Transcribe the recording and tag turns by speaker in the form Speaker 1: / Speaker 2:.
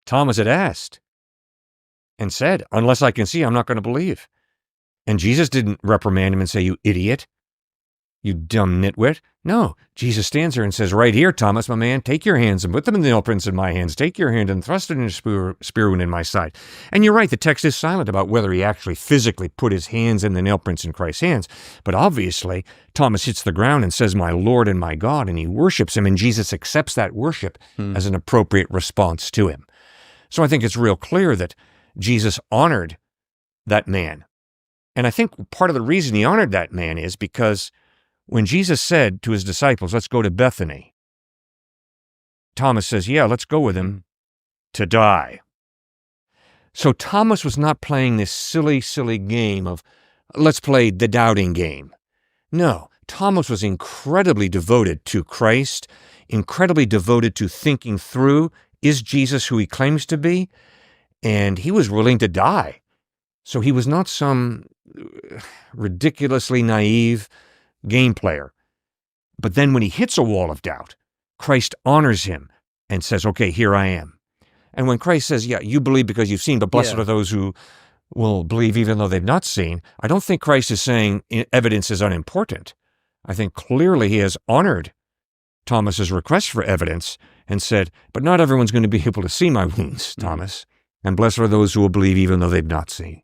Speaker 1: Thomas had asked and said, unless I can see, I'm not going to believe. And Jesus didn't reprimand him and say, you idiot, you dumb nitwit. No, Jesus stands there and says, right here, Thomas, my man, take your hands and put them in the nail prints in my hands. Take your hand and thrust it in a spear wound in my side. And you're right, the text is silent about whether he actually physically put his hands in the nail prints in Christ's hands. But obviously, Thomas hits the ground and says, my Lord and my God, and he worships him, and Jesus accepts that worship as an appropriate response to him. So I think it's real clear that Jesus honored that man. And I think part of the reason he honored that man is because when Jesus said to his disciples, let's go to Bethany, Thomas says, yeah, let's go with him to die. So Thomas was not playing this silly, silly game of, let's play the doubting game. No, Thomas was incredibly devoted to Christ, incredibly devoted to thinking through, is Jesus who he claims to be? And he was willing to die. So he was not some ridiculously naive game player. But then when he hits a wall of doubt, Christ honors him and says, okay, here I am. And when Christ says, yeah, you believe because you've seen, but blessed are those who will believe even though they've not seen, I don't think Christ is saying evidence is unimportant. I think clearly he has honored Thomas's request for evidence and said, but not everyone's going to be able to see my wounds, Thomas, and blessed are those who will believe even though they've not seen.